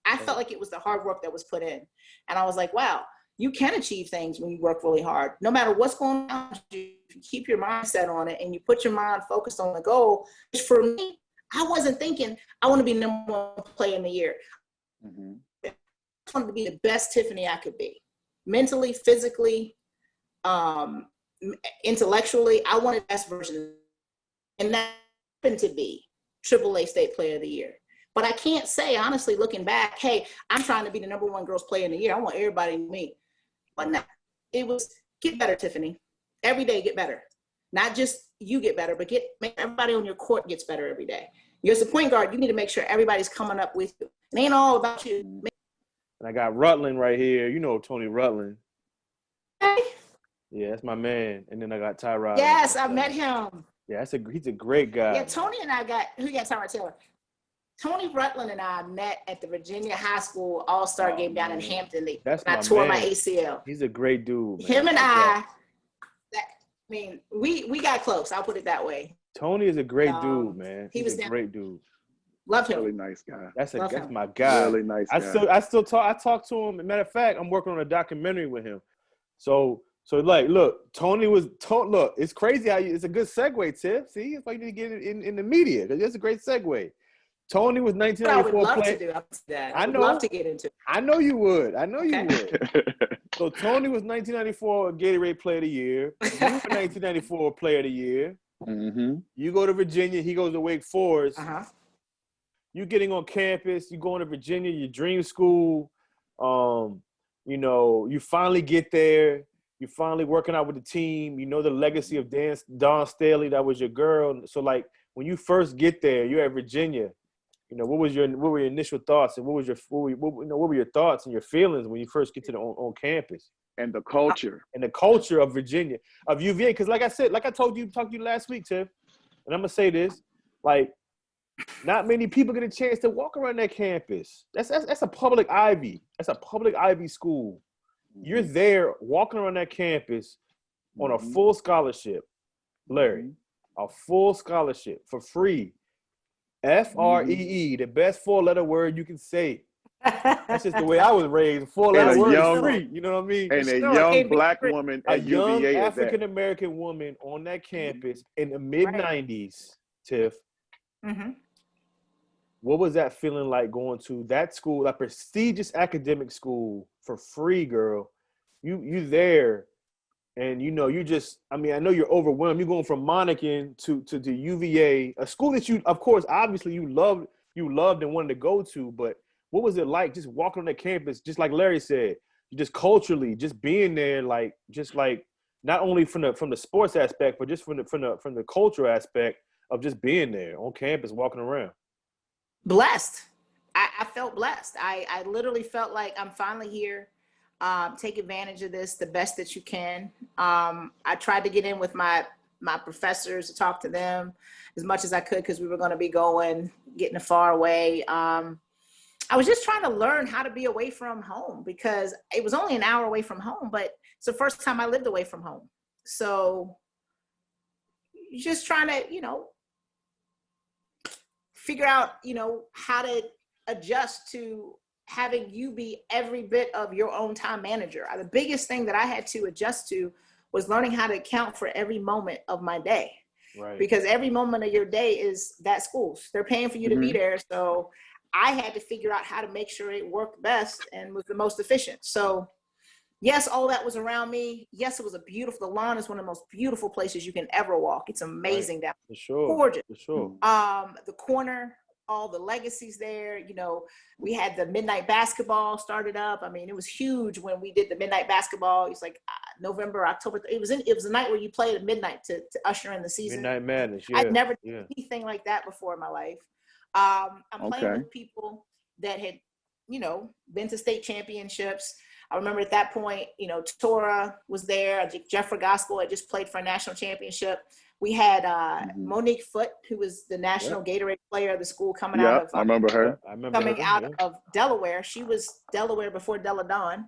I felt like it was the hard work that was put in. And I was like, wow, you can achieve things when you work really hard. No matter what's going on, if you keep your mindset on it and you put your mind focused on the goal. For me, I wasn't thinking, I want to be number one player in the year. Mm-hmm. I wanted to be the best Tiffany I could be. Mentally, physically, intellectually, I wanted the best version. And that happened to be AAA State Player of the Year. But I can't say, honestly, looking back, hey, I'm trying to be the number one girls player in the year. I want everybody to me. But no, it was get better, Tiffany. Every day, get better. Not just you get better, but make everybody on your court gets better every day. You're the point guard. You need to make sure everybody's coming up with you. It ain't all about you. And I got Rutland right here. You know Tony Rutland. Hey. Yeah, that's my man. And then I got Tyrod. Yes, I met him. Yeah, he's a great guy. Yeah, Tony and I got Tyrod Taylor. Tony Rutland and I met at the Virginia High School All-Star game down in Hampton. I tore my ACL. He's a great dude, man. Him and we got close. I'll put it that way. Tony is a great dude, man. He's a great dude. Love him. Really nice guy. That's my guy. Really nice guy. I talk to him. As a matter of fact, I'm working on a documentary with him. So like, look, look, it's crazy how it's a good segue, Tiff. See, it's like you need to get it in the media because it's a great segue. Tony was 1994 I would love to do that. I would love to get into it. I know you would. You would. So Tony was 1994 Gatorade Player of the Year. You were 1994 Player of the Year. Mm-hmm. You go to Virginia. He goes to Wake Forest. Uh-huh. You getting on campus. You going to Virginia, your dream school. You finally get there. You're finally working out with the team. You know the legacy of Dawn Staley. That was your girl. So, like, when you first get there, you're at Virginia. What were your initial thoughts, and what were your thoughts and your feelings when you first get to on campus? And the culture. And the culture of Virginia, of UVA. Because like I said, like I talked to you last week, Tiff, and I'm going to say this, like, not many people get a chance to walk around that campus. That's a public Ivy. That's a public Ivy school. You're there walking around that campus on a full scholarship, Larry, a full scholarship for free. FREE, the best four-letter word you can say. That's just the way I was raised. Four-letter word is free. You know what I mean? And a young black woman at UVA. A young African-American woman on that campus in the mid-'90s, Tiff. Mm-hmm. What was that feeling like going to that school, that prestigious academic school for free, girl? You there, and you just, I know you're overwhelmed. You're going from Monacan to UVA, a school that you, of course, obviously you loved and wanted to go to, but what was it like just walking on the campus, just like Larry said, just culturally, just being there, just not only from the sports aspect, but just from the cultural aspect of just being there on campus, walking around? Blessed. I felt blessed. I literally felt like I'm finally here. Take advantage of this the best that you can. I tried to get in with my professors to talk to them as much as I could because we were going to be getting far away. I was just trying to learn how to be away from home because it was only an hour away from home, but it's the first time I lived away from home. So just trying to, figure out, how to adjust to having you be every bit of your own time manager. The biggest thing that I had to adjust to was learning how to account for every moment of my day. Right. Because every moment of your day is that school's. They're paying for you to be there. So I had to figure out how to make sure it worked best and was the most efficient. So yes, all that was around me. Yes, it was the lawn is one of the most beautiful places you can ever walk. It's amazing down there. For sure. Gorgeous. For sure. The corner, all the legacies there. We had the midnight basketball started up. It was huge when we did the midnight basketball. It was like November, October. It was a night where you played at midnight to usher in the season. Midnight Madness. Yeah. I'd never done anything like that before in my life. I'm playing with people that had, been to state championships. I remember at that point, Tora was there. Jeff Gospel had just played for a national championship. We had Monique Foote, who was the national Gatorade player of the school coming out of. I remember her. Out of Delaware. She was Delaware before Della Dawn.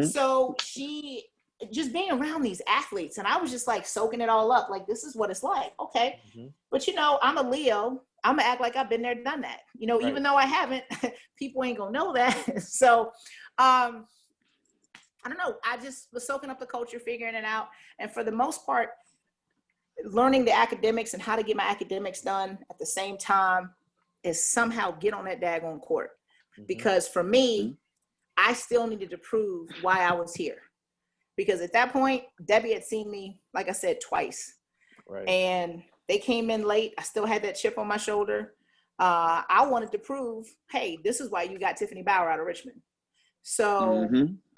So she just being around these athletes, and I was just like soaking it all up. Like, this is what it's like. Okay. Mm-hmm. But I'm a Leo. I'm gonna act like I've been there, done that. You know, Right. even though I haven't, people ain't gonna know that. So, I don't know. I just was soaking up the culture, figuring it out. And for the most part, learning the academics and how to get my academics done at the same time is somehow get on that daggone court. Because for me, I still needed to prove why I was here. Because at that point, Debbie had seen me, like I said, twice. Right. And they came in late. I still had that chip on my shoulder. I wanted to prove, hey, this is why you got Tiffany Bower out of Richmond. So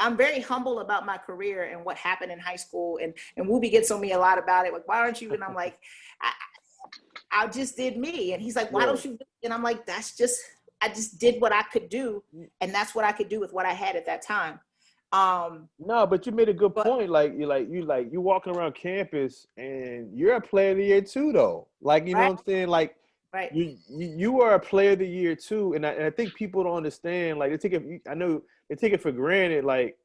I'm very humble about my career and what happened in high school. And Wooby gets on me a lot about it. Like, why aren't you? And I'm like, I just did me. And he's like, why don't you? And I'm like, I just did what I could do. And that's what I could do with what I had at that time. No, but you made a good point. Like you walking around campus and you're a player of the year too, though. Like, you know what I'm saying? Like, you are a player of the year too. And I think people don't understand, like, I know they take it for granted. Like,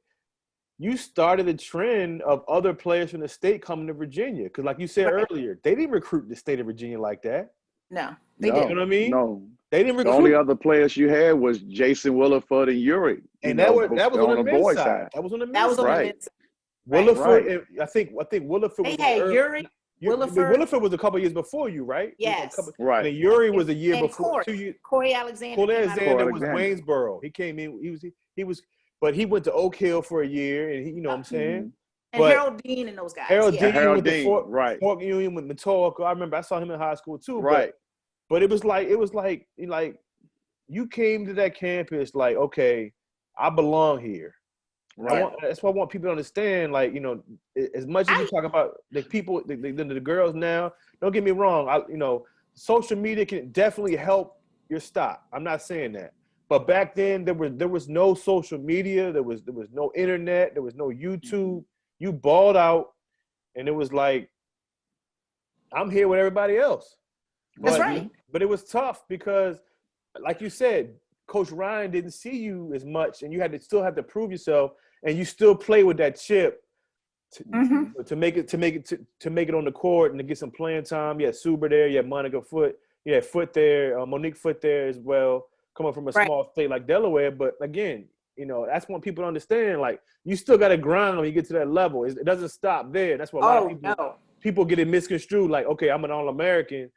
you started the trend of other players from the state coming to Virginia. Cause like you said earlier, they didn't recruit the state of Virginia like that. No, they didn't. You know what I mean? No. They didn't recruit. The only other players you had was Jason Williford and Yuri. And that was on the men's side. That was on the men's side. Right. Williford, I think Williford was Yuri. Williford was a couple years before you, right? Yes. Right. And Yuri was a year before. Corey Alexander. Corey Alexander was Waynesboro. He came in. He was, but he went to Oak Hill for a year, and you know what I'm saying. And Harold Dean and those guys. Harold Dean went to Fort right. Union with Matoaka. I remember I saw him in high school too. Right. But it was like you came to that campus like, okay, I belong here. Right. That's why I want people to understand, like, you know, as much as you talk about the people, the girls now, don't get me wrong. Social media can definitely help your stock. I'm not saying that. But back then there was no social media, there was no internet, there was no YouTube. You balled out and it was like, I'm here with everybody else. That's right. But it was tough because, like you said, Coach Ryan didn't see you as much, and you still had to prove yourself, and you still play with that chip to make it on the court and to get some playing time. You had Suber there, you had Monica Foote, you had Foote there, Monique Foote there as well, coming from a small state like Delaware. But again, that's what people understand. Like, you still got to grind when you get to that level. It doesn't stop there. That's what a lot of people get it misconstrued. Like, okay, I'm an All-American.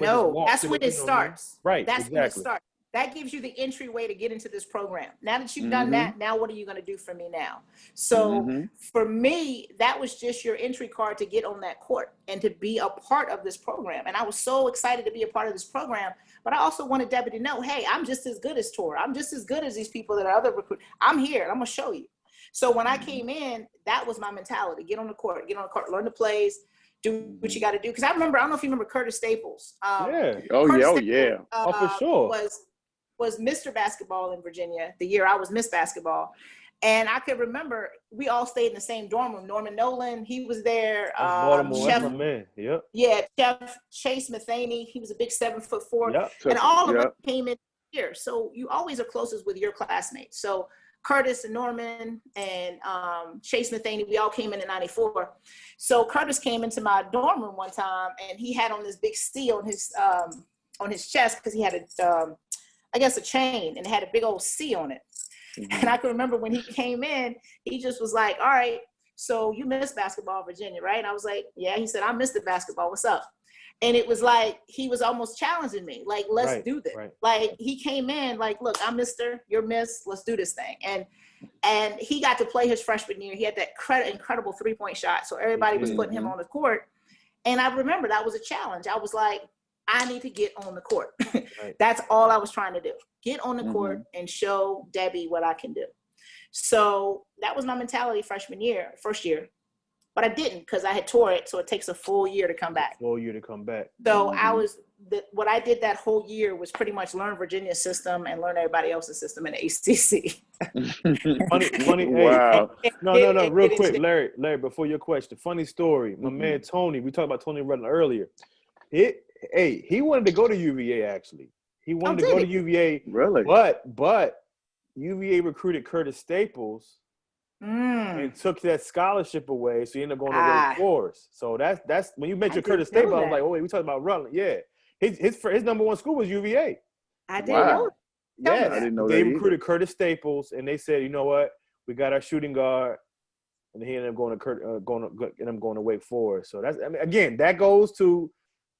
That's when it starts. Right. That's when it starts. That gives you the entryway to get into this program. Now that you've done that, now what are you going to do for me now? So for me, that was just your entry card to get on that court and to be a part of this program. And I was so excited to be a part of this program. But I also wanted Debbie to know, hey, I'm just as good as Tor. I'm just as good as these people that are other recruits. I'm here. I'm going to show you. So when I came in, that was my mentality. Get on the court, learn the plays, do what you got to do. Because I don't know if you remember Curtis Staples. Curtis Staples, for sure. Was Mr. Basketball in Virginia the year I was Miss Basketball. And I could remember we all stayed in the same dorm room. Norman Nolan, he was there. Baltimore, that's my man. Yep. Yeah, Chef Chase Matheny, he was a big 7'4". Yep. And all of us came in here. So you always are closest with your classmates. So Curtis and Norman and Chase Matheny, we all came in 94. So Curtis came into my dorm room one time and he had on this big C on his chest because he had a chain, and it had a big old C on it. And I can remember when he came in, he just was like, all right, so you missed basketball in Virginia, right? And I was like, yeah. He said, I missed the basketball. What's up? And it was like, he was almost challenging me. Like, let's do this. Right. Like, he came in like, look, I'm Mr., you're Miss, let's do this thing. And he got to play his freshman year. He had that incredible 3-point shot. So everybody was putting him on the court. And I remember that was a challenge. I was like, I need to get on the court. That's all I was trying to do. Get on the court and show Debbie what I can do. So that was my mentality first year. But I didn't because I had tore it. So it takes a full year to come back. So what I did that whole year was pretty much learn Virginia's system and learn everybody else's system in the ACC. funny. Wow. No, real quick, Larry, before your question, funny story. My man Tony, we talked about Tony Rutland earlier. He wanted to go to UVA, actually. He wanted to go to UVA. Really? But UVA recruited Curtis Staples and took that scholarship away, so he ended up going to Wake Forest. So that's when you mentioned Curtis Staples, I was like, oh, wait, we talking about Rutland. Yeah. his number one school was UVA. I didn't know. Wow. Tell me Yes, that. I didn't know they that recruited Curtis Staples, and they said, you know what, we got our shooting guard, and he ended up going to Wake Forest. So that's, I mean, again, that goes to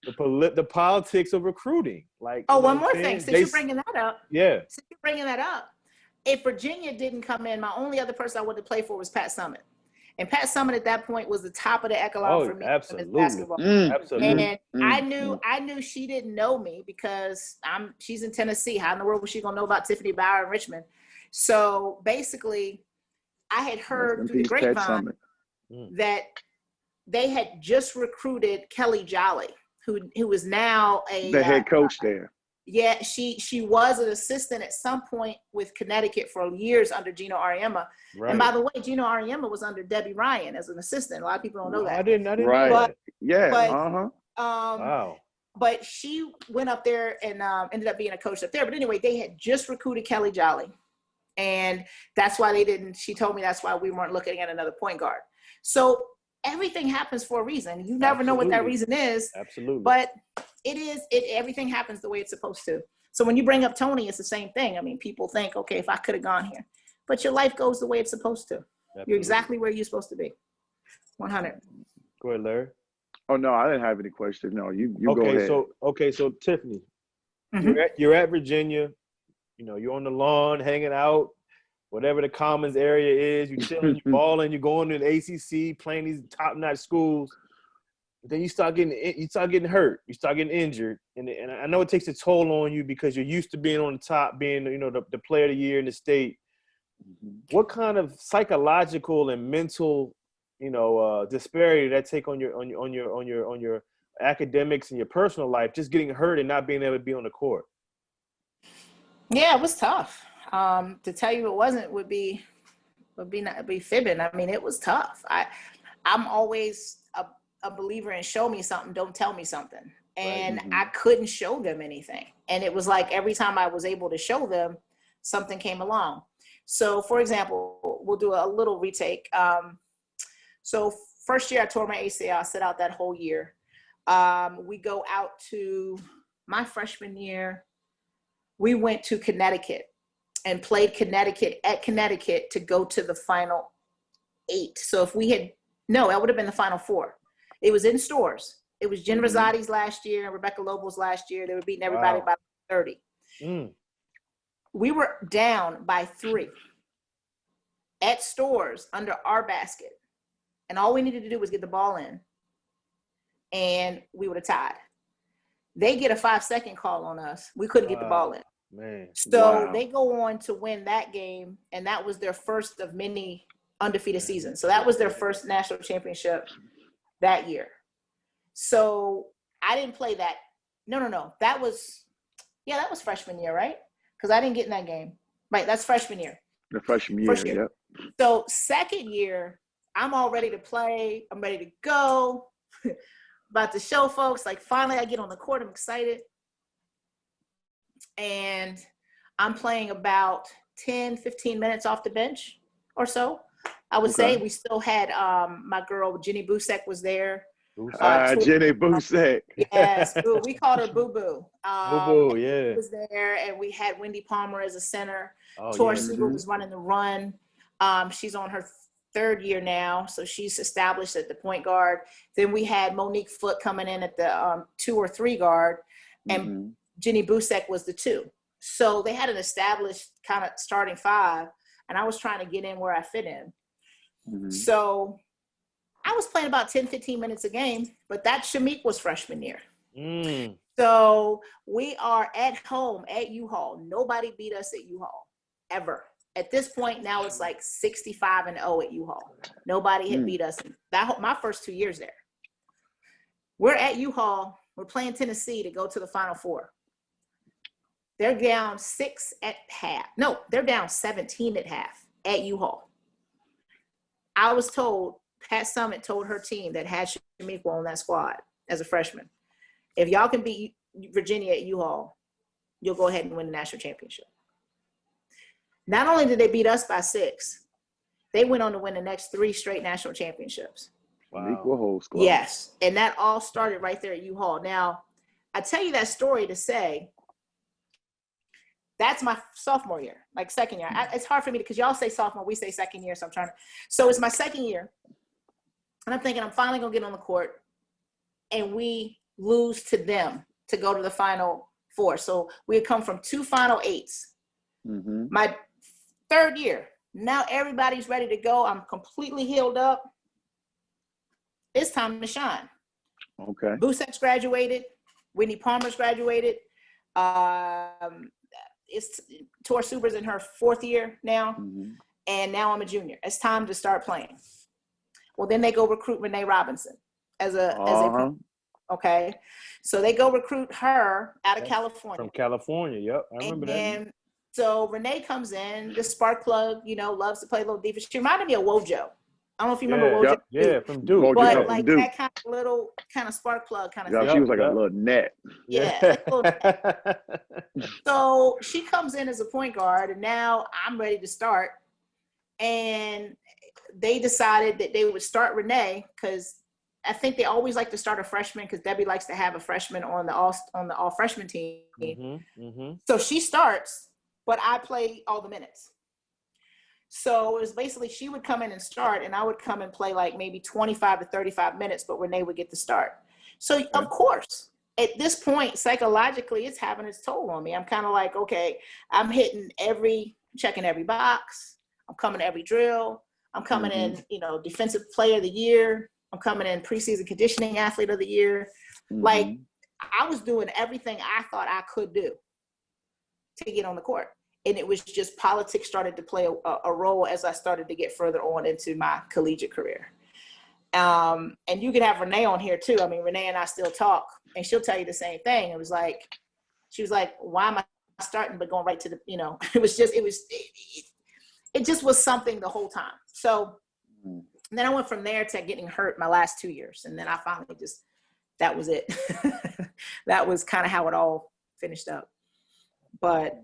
the politics of recruiting. Like, Oh, you know one what more I'm thing. saying? Since you're bringing that up, Yeah. if Virginia didn't come in, my only other person I wanted to play for was Pat Summitt. And Pat Summitt at that point was the top of the echelon for me in absolutely. basketball. Absolutely. And I knew she didn't know me because she's in Tennessee. How in the world was she gonna know about Tiffany Bower in Richmond? So basically, I had heard through the grapevine that they had just recruited Kelly Jolly, who is now the head coach there. Yeah, she was an assistant at some point with Connecticut for years under Gino Auriemma. Right. And by the way, Gino Auriemma was under Debbie Ryan as an assistant. A lot of people don't know that. I didn't right. know that. Yeah. Wow. But she went up there and ended up being a coach up there. But anyway, they had just recruited Kelly Jolly. And that's why she told me that's why we weren't looking at another point guard. So everything happens for a reason. You never know what that reason is. Absolutely. But everything happens the way it's supposed to. So when you bring up Tony, it's the same thing. I mean, people think, okay, if I could have gone here, but your life goes the way it's supposed to. Absolutely. You're exactly where you're supposed to be. 100. Go ahead, Larry. Oh no, I didn't have any questions. No, you go ahead. So Tiffany, you're at Virginia. You know, you're on the lawn, hanging out, whatever the Commons area is. You're chilling, you're balling, you're going to the ACC, playing these top-notch schools. Then you start getting hurt. You start getting injured, and I know it takes a toll on you because you're used to being on the top, being the player of the year in the state. What kind of psychological and mental, disparity did that take on your academics and your personal life? Just getting hurt and not being able to be on the court. Yeah, it was tough. To tell you it wasn't would be fibbing. I mean, it was tough. I'm always a believer in show me something, don't tell me something. And I couldn't show them anything. And it was like every time I was able to show them, something came along. So for example, we'll do a little retake. So first year I tore my ACL, I sit out that whole year. We go out to my freshman year. We went to Connecticut and played Connecticut to go to the final 8. So if that would have been the final 4. It was in stores. It was Jen Rosati's last year and Rebecca Lobel's last year. They were beating everybody by 30. We were down by 3 at stores under our basket. And all we needed to do was get the ball in. And we would have tied. They get a 5-second call on us. We couldn't get the ball in. Man. So they go on to win that game. And that was their first of many undefeated seasons. So that was their first national championship that year. So I didn't play that. No. That was freshman year, right? Because I didn't get in that game. Right, that's freshman year. The freshman year, yep. So second year, I'm all ready to play. I'm ready to go. About to show folks, like finally I get on the court. I'm excited. And I'm playing about 10, 15 minutes off the bench or so. I would say we still had my girl, Jenny Busek was there. Jenny Busek. Yes, we called her Boo Boo. Boo Boo, yeah. She was there, and we had Wendy Palmer as a center. Tora Siegel was running the run. She's on her 3rd year now, so she's established at the point guard. Then we had Monique Foote coming in at the 2 or 3 guard, and Jenny Busek was the 2. So they had an established kind of starting 5, and I was trying to get in where I fit in. So I was playing about 10, 15 minutes a game, but that Shamik was freshman year. So we are at home at U-Haul. Nobody beat us at U-Haul ever. At this point, now it's like 65-0 at U-Haul. Nobody had beat us. My first 2 years there. We're at U-Haul. We're playing Tennessee to go to the Final 4. They're down 6 at half. No, they're down 17 at half at U-Haul. I was told, Pat Summitt told her team that had Shamik on that squad as a freshman, if y'all can beat Virginia at U-Haul, you'll go ahead and win the national championship. Not only did they beat us by 6, they went on to win the next 3 straight national championships. Wow. Equal whole squad. Yes, and that all started right there at U-Haul. Now, I tell you that story to say that's my sophomore year, like second year. It's hard for me because y'all say sophomore, we say second year. So so it's my second year. And I'm thinking I'm finally gonna get on the court, and we lose to them to go to the Final Four. So we had come from 2 Final Eights. Mm-hmm. My third year, now everybody's ready to go. I'm completely healed up. It's time to shine. Okay. Busak's graduated. Whitney Palmer's graduated. It's Tor Suber's in her 4th year now. Mm-hmm. And now I'm a junior. It's time to start playing. Well, then they go recruit Renee Robinson as a okay. So they go recruit her out of California. From California, yep. I remember that. And so Renee comes in, the spark plug, loves to play a little defense. She reminded me of Wojo. I don't know if you remember Wojo. Yep. Yeah, from Duke. Wojo, But yeah, like Duke. that kind of spark plug kind of thing. She was like a little net. Yeah. So she comes in as a point guard, and now I'm ready to start. And they decided that they would start Renee because I think they always like to start a freshman because Debbie likes to have a freshman on the all freshman team. Mm-hmm, mm-hmm. So she starts, but I play all the minutes. So it was basically she would come in and start, and I would come and play like maybe 25 to 35 minutes, but Renee would get the start. So of course, at this point, psychologically, it's having its toll on me. I'm kind of like, okay, I'm checking every box. I'm coming to every drill. I'm coming in, defensive player of the year. I'm coming in preseason conditioning athlete of the year. Mm-hmm. Like I was doing everything I thought I could do to get on the court. And it was just politics started to play a role as I started to get further on into my collegiate career. And you could have Renee on here too. I mean, Renee and I still talk, and she'll tell you the same thing. She was like, why am I starting but going right to the, it just was something the whole time. So then I went from there to getting hurt my last 2 years. And then I finally that was it. That was kind of how it all finished up. But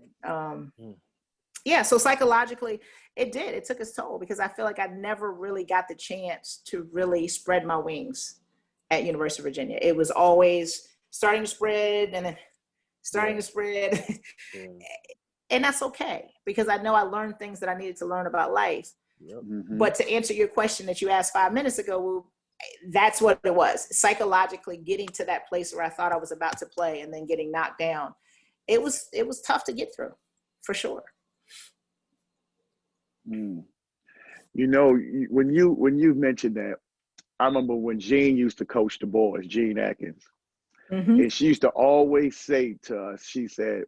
so psychologically it took its toll because I feel like I never really got the chance to really spread my wings at University of Virginia. It was always starting to spread and then starting to spread. And that's okay because I know I learned things that I needed to learn about life. Yep. Mm-hmm. But to answer your question that you asked 5 minutes ago, well, that's what it was. Psychologically getting to that place where I thought I was about to play and then getting knocked down. It was tough to get through, for sure. When you mentioned that, I remember when Jean used to coach the boys, Jean Atkins, and she used to always say to us, she said,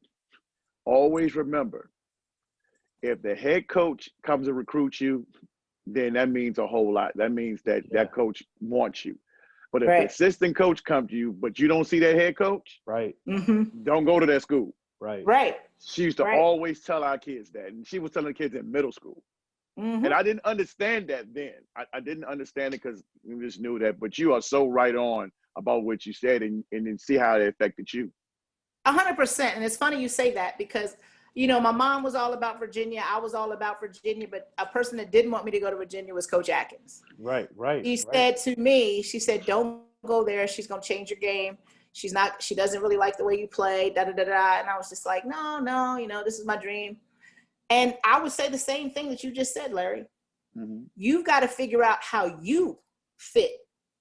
always remember, if the head coach comes to recruit you, then that means a whole lot. That means that coach wants you. But if the assistant coach comes to you, but you don't see that head coach, don't go to that school. Right. She used to always tell our kids that. And she was telling the kids in middle school. And I didn't understand that then. I didn't understand it because we just knew that. But you are so right on about what you said and then see how it affected you. 100%. And it's funny you say that because, my mom was all about Virginia. I was all about Virginia. But a person that didn't want me to go to Virginia was Coach Atkins. Right. She said to me, don't go there. She's going to change your game. She doesn't really like the way you play, And I was just like, no, this is my dream. And I would say the same thing that you just said, Larry. You've got to figure out how you fit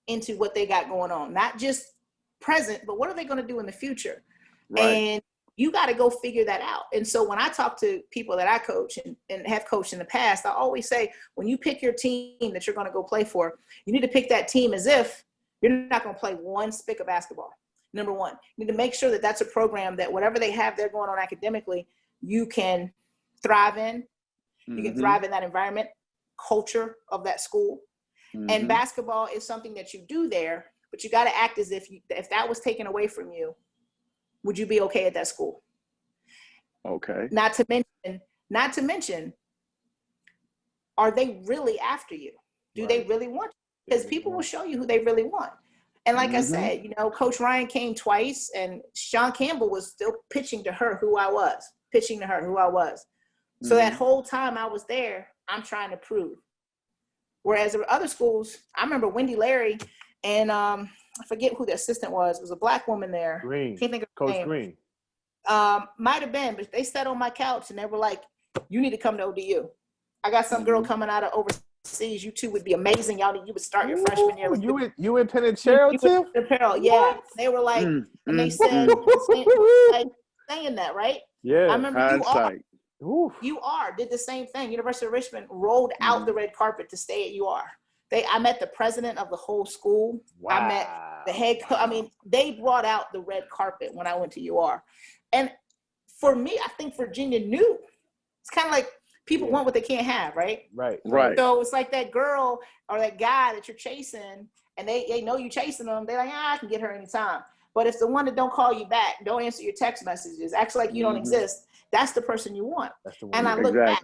into what they got going on, not just present, but what are they going to do in the future? Right. And you got to go figure that out. And so when I talk to people that I coach and have coached in the past, I always say, when you pick your team that you're going to go play for, you need to pick that team as if you're not going to play one spick of basketball. Number one, you need to make sure that that's a program that whatever they have there going on academically, you can thrive in. You can thrive in that environment, culture of that school. And basketball is something that you do there, but you got to act as if that was taken away from you, would you be okay at that school? Okay. Not to mention, are they really after you? Do they really want you? Because people will show you who they really want. And like I said, Coach Ryan came twice and Sean Campbell was still pitching to her who I was. So that whole time I was there, I'm trying to prove. Whereas at other schools, I remember Wendy Larry and I forget who the assistant was. It was a black woman there. Green. Can't think of her Coach name. Green. Might have been, but they sat on my couch and they were like, "You need to come to ODU. I got some girl coming out of overseas. You two would be amazing. You would start your freshman year. With You in Penitentiary, Tiff? Yeah, they were like, and they said, like saying that, right? Yeah. I remember Hindsight. UR did the same thing. University of Richmond rolled out the red carpet to stay at UR. I met the president of the whole school. Wow. I met the head coach. I mean, they brought out the red carpet when I went to UR. And for me, I think Virginia knew. It's kind of like people want what they can't have, right? Right. So it's like that girl or that guy that you're chasing, and they know you chasing them. They're like, I can get her anytime. But if the one that don't call you back, don't answer your text messages, acts like you don't exist, that's the person you want. That's the one. And I look back,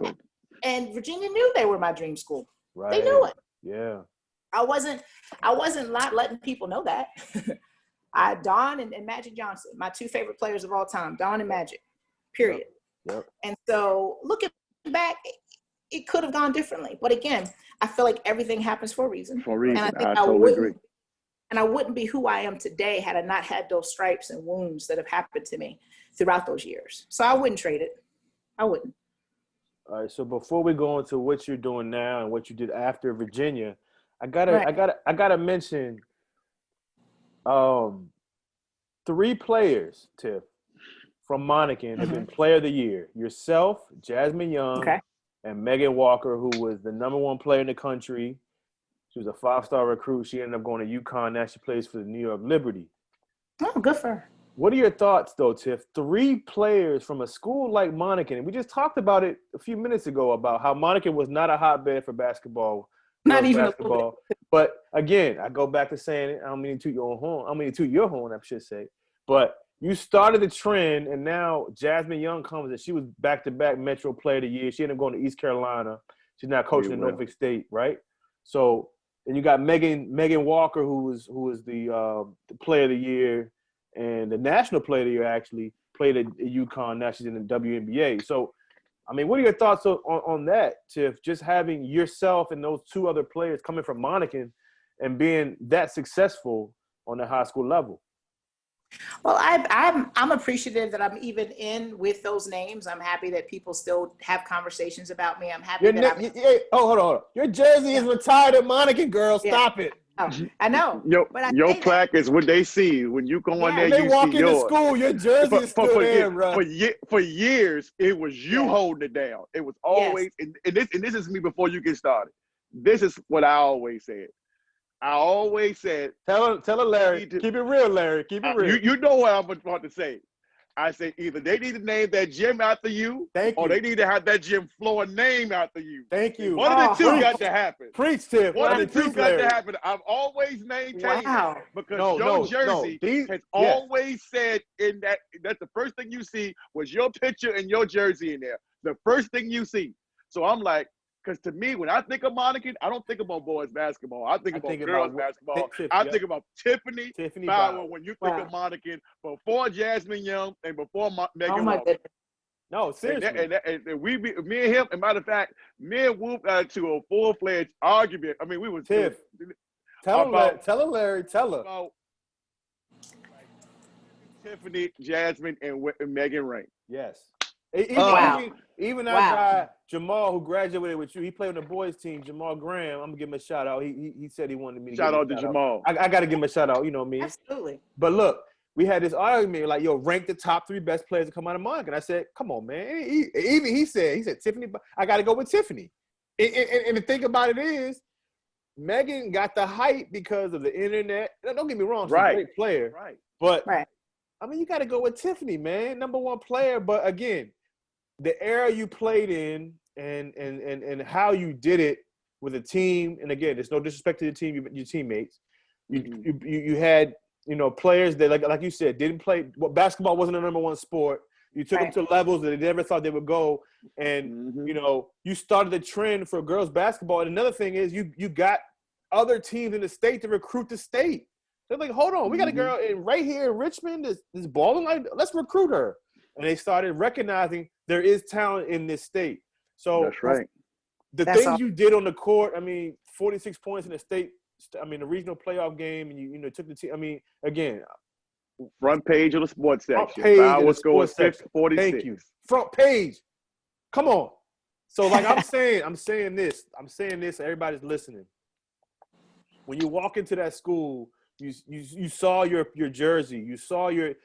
and Virginia knew they were my dream school. Right. They knew it. Yeah. I wasn't not letting people know that. Don and Magic Johnson, my two favorite players of all time, Don and Magic, period. Yep. And so looking back, it could have gone differently. But again, I feel like everything happens for a reason. And I think totally agree. And I wouldn't be who I am today had I not had those stripes and wounds that have happened to me throughout those years. So I wouldn't trade it. I wouldn't. All right. So before we go into what you're doing now and what you did after Virginia, I gotta mention 3 players, Tiff, from Monacan have been Player of the Year. Yourself, Jasmine Young, and Megan Walker, who was the #1 player in the country. She was a 5-star recruit. She ended up going to UConn. Now she plays for the New York Liberty. Oh, good for her. What are your thoughts, though, Tiff? 3 players from a school like Monacan. And we just talked about it a few minutes ago about how Monacan was not a hotbed for basketball. Not even basketball. But again, I go back to saying it. I don't mean to toot your own horn. I mean to toot your horn, I should say. But you started the trend, and now Jasmine Young comes, and she was back-to-back Metro Player of the Year. She ended up going to East Carolina. She's now coaching at Norfolk State, right? So, and you got Megan Walker, who was the Player of the Year and the National Player of the Year, actually played at UConn. Now she's in the WNBA. So, I mean, what are your thoughts on that, Tiff? Just having yourself and those 2 other players coming from Monacan and being that successful on the high school level. Well, I'm appreciative that I'm even in with those names. I'm happy that people still have conversations about me. I'm happy hold on. Your jersey is retired at Monacan, girl. Stop it. Oh, I know. Your plaque is what they see when you go in there. They you walk see into yours. school. Your jersey is still there, bro. For years, it was you holding it down. It was always, and this is me before you get started. This is what I always said. I always said, tell her, Larry. Keep it real, Larry. Keep it real. You know what I'm about to say. I say either they need to name that gym after you, or they need to have that gym floor name after you. Thank you. One of the two got to happen. Preach, Tiff. One of the two got to happen. I've always maintained that because your jersey has always said in that's the first thing you see was your picture and your jersey in there. The first thing you see. So I'm like, because to me, when I think of Monacan, I don't think about boys basketball. I think about girls basketball. I think about Tiffany Bower when you think of Monacan before Jasmine Young and before Megan Walker. No, seriously. And me and him, and matter of fact, me and Whoop got into a full-fledged argument. I mean, we was Tiff. Tell her, Larry. Tell her. About Tiffany, Jasmine, and Megan Rain. Yes. Even our guy Jamal, who graduated with you, he played on the boys team. Jamal Graham, I'm gonna give him a shout out. He said he wanted me to shout out to Jamal. I got to give him a shout out. You know me. Absolutely. But look, we had this argument like, yo, rank the top 3 best players to come out of Monacan. I said, come on, man. He said Tiffany. I got to go with Tiffany. And the thing about it is, Megan got the hype because of the internet. Don't get me wrong, she's a great player. Right. But I mean, you got to go with Tiffany, man. #1 player. But again, the era you played in and how you did it with a team, and again, there's no disrespect to your team, your teammates. You had, players that like you said didn't play. Basketball wasn't a #1 sport. You took them to levels that they never thought they would go, and you started the trend for girls basketball. And another thing is you got other teams in the state to recruit the state. They're like, hold on, we got a girl right here in Richmond that's balling like, let's recruit her. And they started recognizing there is talent in this state. So that's right. The things you did on the court, I mean, 46 points in the state the regional playoff game, and you took the team. I mean, again, Front page of the sports front section. page of Bower the scored sports section. 46. Thank you. Front page. Come on. So like I'm saying this. Everybody's listening. When you walk into that school, you saw your jersey, you saw your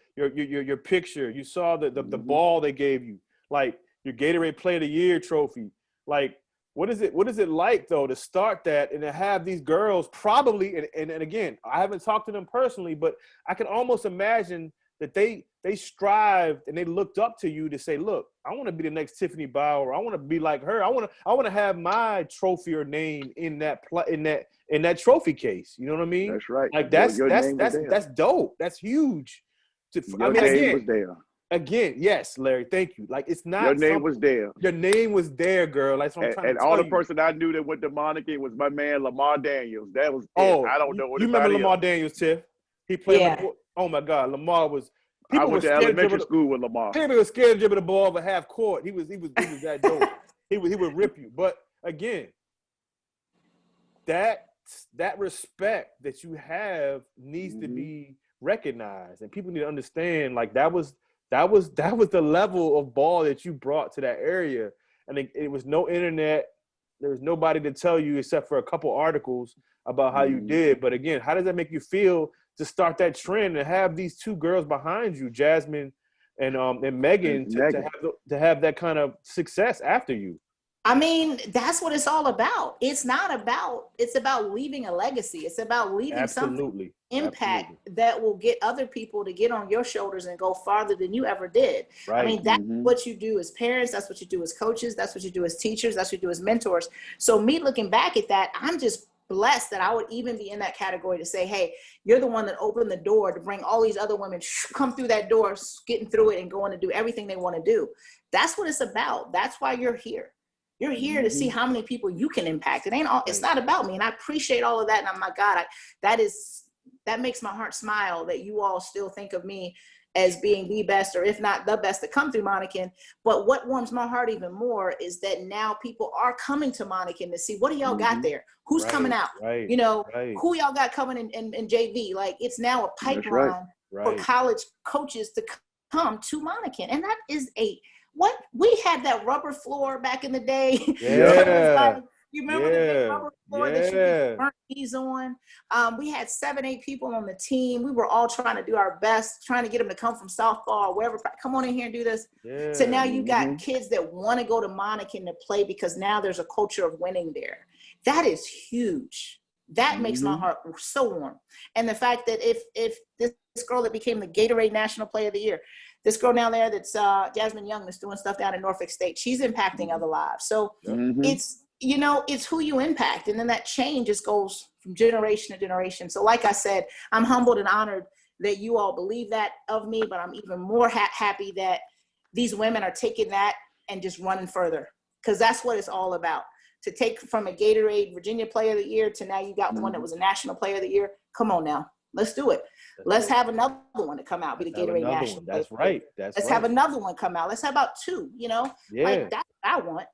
picture, you saw the ball they gave you, like your Gatorade Player of the Year trophy. Like, what is it like though to start that and to have these girls probably and again, I haven't talked to them personally, but I can almost imagine that they strived and they looked up to you to say, look, I want to be the next Tiffany Bower. I want to be like her. I want to have my trophy or name in that trophy case. You know what I mean? That's right. Like Your name was there. that's dope. That's huge. Your name was there. Again, yes, Larry, thank you. Like, it's not your name was there. Your name was there, girl. Like, what I'm trying to tell all the you. person I knew that went to Monica was my man Lamar Daniels. That was oh, it. I don't know what you remember Lamar else. Daniels, Tiff? He played. Yeah. Oh my God, Lamar was. I went to elementary school with Lamar. People were scared to dribble the ball over half court. He was that dope. he would rip you. But again, that respect that you have needs to be recognized, and people need to understand. Like, that was the level of ball that you brought to that area. And it was no internet. There was nobody to tell you except for a couple articles about how you did. But again, how does that make you feel to start that trend and have these two girls behind you, Jasmine and Megan, to have that kind of success after you? I mean, that's what it's all about. It's about leaving a legacy. It's about leaving some impact that will get other people to get on your shoulders and go farther than you ever did. Right. I mean, that's what you do as parents. That's what you do as coaches. That's what you do as teachers. That's what you do as mentors. So me looking back at that, I'm just blessed that I would even be in that category to say, hey, you're the one that opened the door to bring all these other women come through that door, getting through it and going to do everything they want to do. That's what it's about. That's why you're here. You're here to see how many people you can impact. It ain't all, it's not about me. And I appreciate all of that. And I'm like, God, that makes my heart smile that you all still think of me as being the best, or if not the best, to come through Monacan. But what warms my heart even more is that now people are coming to Monacan to see, what do y'all got there? Who's coming out? You know, who y'all got coming in JV? Like, it's now a pipeline for college coaches to come to Monacan. And that is what we had, that rubber floor back in the day. Yeah. You remember the big rubber floor that you could burn knees on? We had 7-8 people on the team. We were all trying to do our best, trying to get them to come from softball or wherever. Come on in here and do this. Yeah. So now you got kids that want to go to Monacan to play because now there's a culture of winning there. That is huge. That makes my heart so warm. And the fact that if this girl that became the Gatorade National Player of the Year, this girl down there that's Jasmine Young, that's doing stuff down in Norfolk State, she's impacting other lives. So it's, you know, it's who you impact. And then that change just goes from generation to generation. So like I said, I'm humbled and honored that you all believe that of me, but I'm even more happy that these women are taking that and just running further, because that's what it's all about. To take from a Gatorade Virginia Player of the Year to now you got one that was a National Player of the Year. Come on now, let's do it. Let's have another one to come out, be the Gatorade National. That's right. Let's have another one come out. Let's have about 2, you know? Like, that's what I want.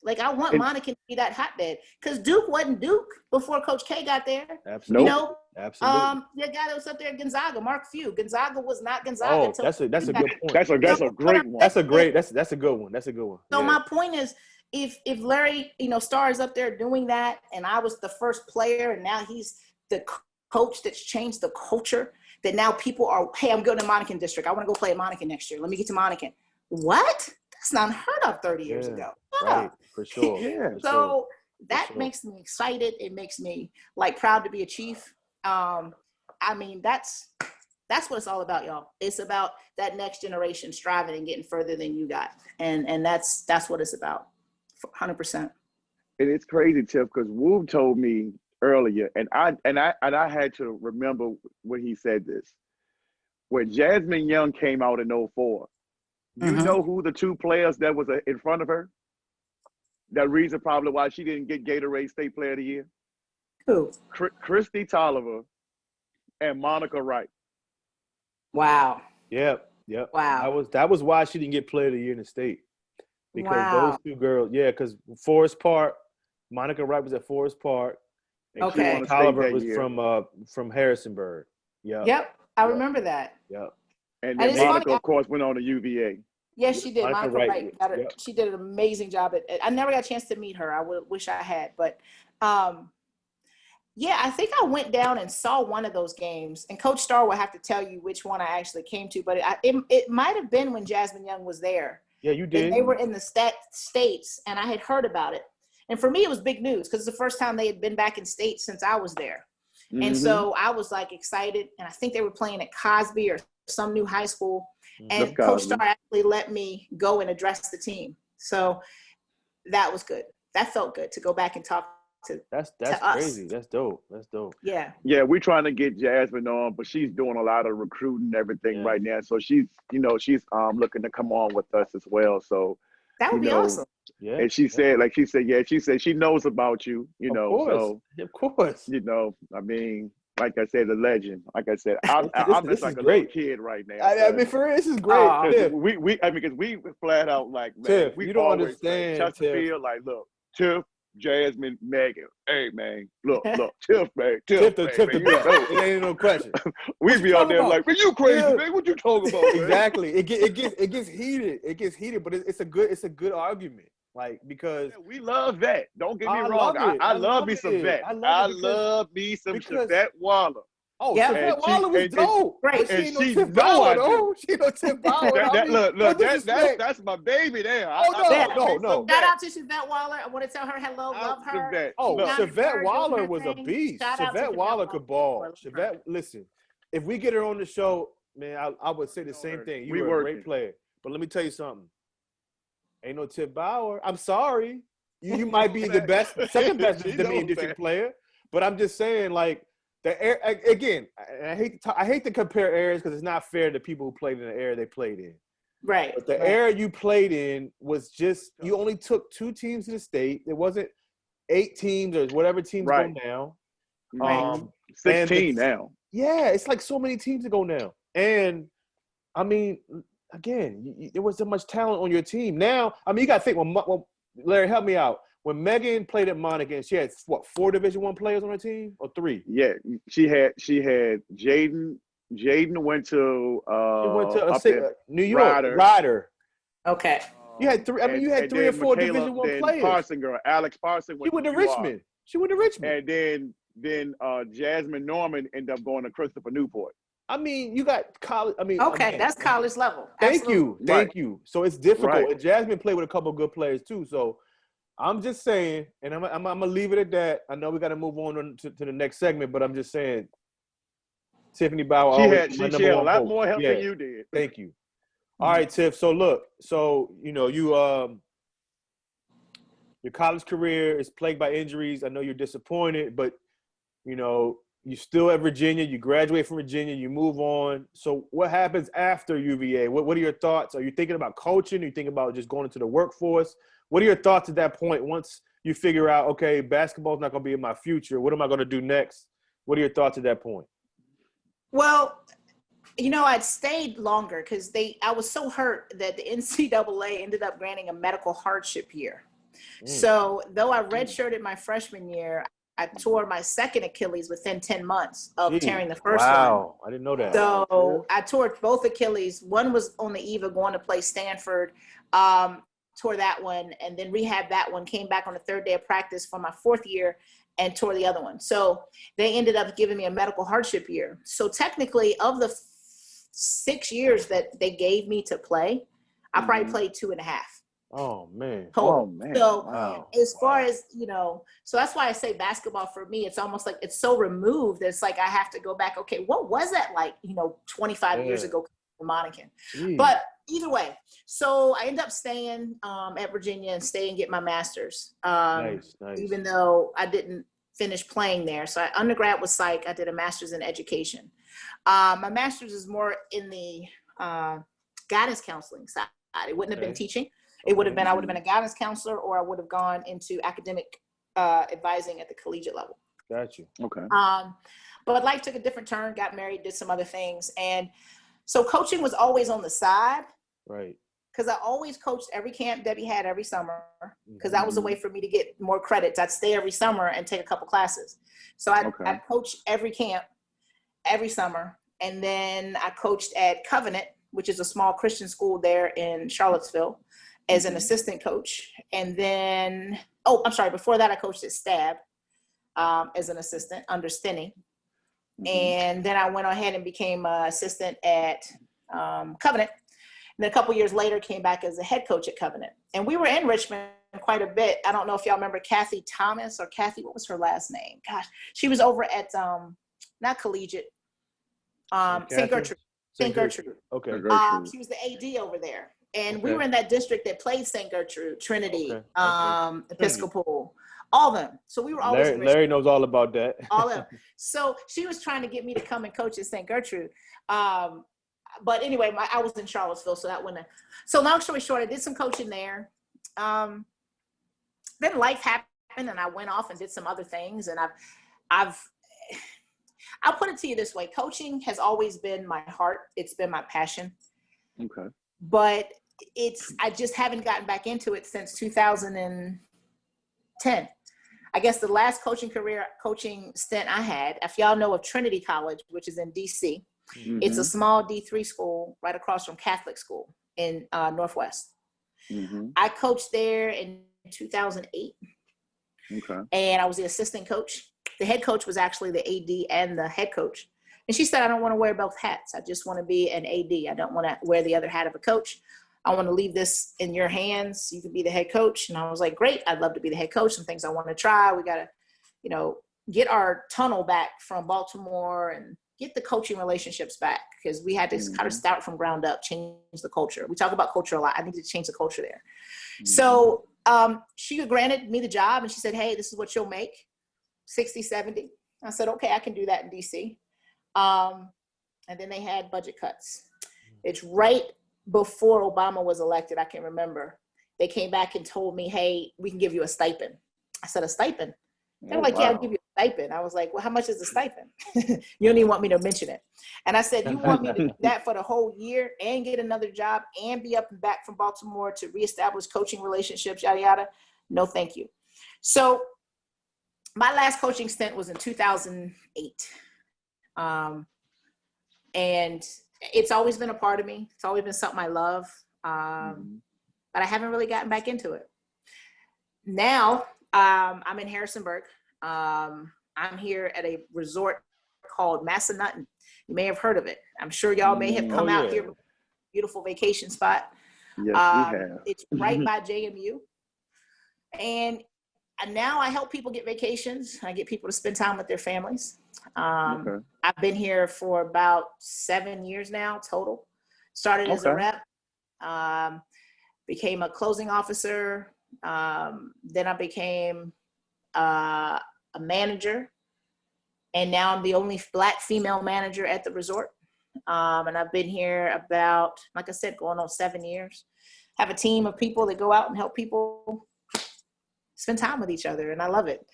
Like, I want Monacan to be that hotbed, because Duke wasn't Duke before Coach K got there. Absolutely. You know? Absolutely. The guy that was up there at Gonzaga, Mark Few. Gonzaga was not Gonzaga. Oh, that's a good point. That's a great one. That's a good one. That's a good one. So my point is, if Larry, you know, Starr is up there doing that, and I was the first player, and now he's the coach that's changed the culture, that now people are, hey, I'm going to Monacan District. I want to go play at Monacan next year. Let me get to Monacan. What? That's not unheard of 30 years ago. Right, for sure. So that makes me excited. It makes me like proud to be a Chief. I mean, that's what it's all about, y'all. It's about that next generation striving and getting further than you got. And that's what it's about. 100%. And it's crazy, Tiff, because Woo told me earlier, and I had to remember when he said this. When Jasmine Young came out in 2004, you know who the 2 players that was in front of her? That reason probably why she didn't get Gatorade State Player of the Year? Who? Christy Tolliver and Monica Wright. Wow. Yep. Wow. That was why she didn't get Player of the Year in the state. Because those 2 girls, because Forest Park, Monica Wright was at Forest Park, And she Okay. won a state Tolliver that was year. from Harrisonburg. Yeah. Yep. I Yep. remember that. Yep. And And then it's funny. Monica, of course, went on to UVA. Yes, she did. Monica Monica Wright. Wright got her. Yep. She did an amazing job I never got a chance to meet her. I wish I had, but yeah, I think I went down and saw one of those games, and Coach Starr will have to tell you which one I actually came to, but it might have been when Jasmine Young was there. Yeah, you And did. they were in the States, and I had heard about it. And for me, it was big news because it's the first time they had been back in States since I was there. Mm-hmm. And so I was like excited, and I think they were playing at Cosby or some new high school. And Coach Starr actually let me go and address the team. So that was good. That felt good to go back and talk to That's to crazy. us. That's dope. That's dope. Yeah. Yeah, we're trying to get Jasmine on, but she's doing a lot of recruiting and everything right now. So she's looking to come on with us as well. So that would be awesome. Yeah. And she said she knows about you, Of course. so Of course. I mean, like I said, a legend. Like I said, I'm This just like is a great. little kid right now. I mean, for real, this is great. Tiff, Because we flat out like, man, Tiff, we you don't always understand, say, Chesterfield, like, look, Tiff, Jasmine, Megan, hey man, look, Tiff, man, Tiff, the man, you best. know. It ain't no question. We be out there about? like, man, you crazy, Yeah. man? What you talking about, man? Exactly. It gets heated. It gets heated, but it's a good argument. Like, because Yeah, we love that. Don't get me I wrong. love it. I love me some it. vet. I I love love me some because- Chevette Waller. Oh, Yep. Chevette And she- Waller was and- dope. Right. But she and ain't no she Tiff know Bauer, I do. though. She ain't no Tiff Bauer. Look, disrespect. that's my baby there. No. Shout out to Chevette Waller. I want to tell her hello. Love her. Chevette. Oh, Look, Chevette Waller was a thing. beast. Shout out to Chevette Waller could ball. Waller. Chevette, listen, if we get her on the show, man, I would say the same thing. You were a great player. But let me tell you something. Ain't no Tiff Bauer. I'm sorry. You might be the best, second best Dominion District player. But I'm just saying, like, the air again. I hate to compare eras because it's not fair to people who played in the era they played in. Right. But the era you played in was just you only took 2 teams to the state. It wasn't 8 teams or whatever teams go now. Right. 16 now. Yeah, it's like so many teams to go now. And I mean, again, there was so much talent on your team. Now, I mean, you got to think. Well, Larry, help me out. When Megan played at Monacan, she had what, 4 Division I players on her team or 3? Yeah, she had Jaden. Jaden went to New York. Ryder. Okay. You had 3. I mean, you had 3 or 4 Division I players. Parson girl, Alex Parson. She went to Richmond. She went to Richmond. And then Jasmine Norman ended up going to Christopher Newport. I mean, you got college. I mean, okay, again, that's college level. Thank you. So it's difficult. Right. And Jasmine played with a couple of good players too. So I'm just saying, and I'm gonna leave it at that. I know we got to move on to the next segment, but I'm just saying, Tiffany Bower. She had a lot more help than you did. Thank you. All right, Tiff. So look, your college career is plagued by injuries. I know you're disappointed, but you're still at Virginia. You graduate from Virginia. You move on. So what happens after UVA? What are your thoughts? Are you thinking about coaching? Are you thinking about just going into the workforce? What are your thoughts at that point once you figure out, okay, basketball is not going to be in my future? What am I going to do next? What are your thoughts at that point? Well, I'd stayed longer because I was so hurt that the NCAA ended up granting a medical hardship year. So though I redshirted my freshman year, I tore my second Achilles within 10 months of tearing the first one. Wow, I didn't know that. So I tore both Achilles. One was on the eve of going to play Stanford, tore that one, and then rehabbed that one, came back on the 3rd day of practice for my 4th year and tore the other one. So they ended up giving me a medical hardship year. So technically, of the 6 years that they gave me to play, I probably played 2.5. Oh, man. Total. So wow. as far as, so that's why I say basketball for me, it's almost like it's so removed that it's like I have to go back. Okay, what was that like, 25 years ago in Monacan? But either way, so I end up staying at Virginia and stay and get my master's. Nice. Even though I didn't finish playing there. So undergrad was psych. I did a master's in education. My master's is more in the guidance counseling side. It wouldn't have been teaching. It would have been, I would have been a guidance counselor, or I would have gone into academic advising at the collegiate level. Got you. Okay. But life took a different turn, got married, did some other things. And so coaching was always on the side. Right. because I always coached every camp Debbie had every summer, because that was a way for me to get more credits. I'd stay every summer and take a couple classes. So I'd coach every camp every summer. And then I coached at Covenant, which is a small Christian school there in Charlottesville, as an assistant coach. And then, before that I coached at Stab as an assistant under Stinney. And then I went ahead and became an assistant at Covenant. And then a couple years later, came back as a head coach at Covenant. And we were in Richmond quite a bit. I don't know if y'all remember Kathy Thomas or Kathy, what was her last name? Gosh, she was over at, not Collegiate, St. Gertrude. St. Gertrude. Okay. She was the AD over there. And we were in that district that played St. Gertrude, Trinity, Episcopal, all of them. So we were always in Larry knows all about that. all of them. So she was trying to get me to come and coach at St. Gertrude. But anyway, I was in Charlottesville, so that went. So long story short, I did some coaching there. Then life happened, and I went off and did some other things. And I'll put it to you this way: coaching has always been my heart. It's been my passion. Okay. But I just haven't gotten back into it since 2010. I guess the last coaching stint I had, if y'all know of Trinity College, which is in DC. It's a small D3 school right across from Catholic school in Northwest. I coached there in 2008. Okay. And I was the assistant coach. The head coach was actually the AD and the head coach. And she said, I don't want to wear both hats. I just want to be an AD. I don't want to wear the other hat of a coach. I want to leave this in your hands. You can be the head coach. And I was like, great. I'd love to be the head coach. Some things I want to try. We got to, get our tunnel back from Baltimore and get the coaching relationships back, because we had to kind of start from ground up, change the culture. We talk about culture a lot. I need to change the culture there. So she granted me the job, and she said, hey, this is what you'll make, 60, 70. I said, okay, I can do that in DC. And then they had budget cuts. It's right before Obama was elected. I can remember they came back and told me, hey, we can give you a stipend. I said, a stipend? They were like, yeah, I'll give you a stipend. I was like, well, how much is the stipend? You don't even want me to mention it. And I said, you want me to do that for the whole year and get another job and be up and back from Baltimore to reestablish coaching relationships, yada, yada? No, thank you. So my last coaching stint was in 2008. And it's always been a part of me. It's always been something I love. But I haven't really gotten back into it. Now, I'm in Harrisonburg. I'm here at a resort called Massanutten. You may have heard of it. I'm sure y'all may have come out here. Beautiful vacation spot. Yes, we have. It's right by JMU. And now I help people get vacations. I get people to spend time with their families. I've been here for about 7 years now total. Started as a rep, became a closing officer. Then I became a manager, and now I'm the only Black female manager at the resort. And I've been here about, like I said, going on 7 years. Have a team of people that go out and help people spend time with each other, and I love it.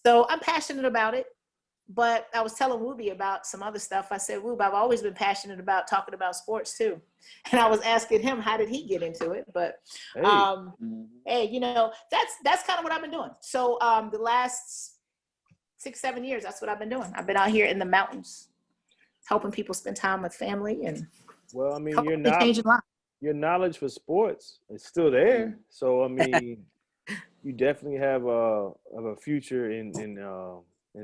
So I'm passionate about it. But I was telling Wooby about some other stuff. I said, Woob, I've always been passionate about talking about sports too. And I was asking him, how did he get into it? But hey, that's kind of what I've been doing. So the last 6-7 years, that's what I've been doing. I've been out here in the mountains, helping people spend time with family and your knowledge for sports is still there. So I mean, you definitely have a future in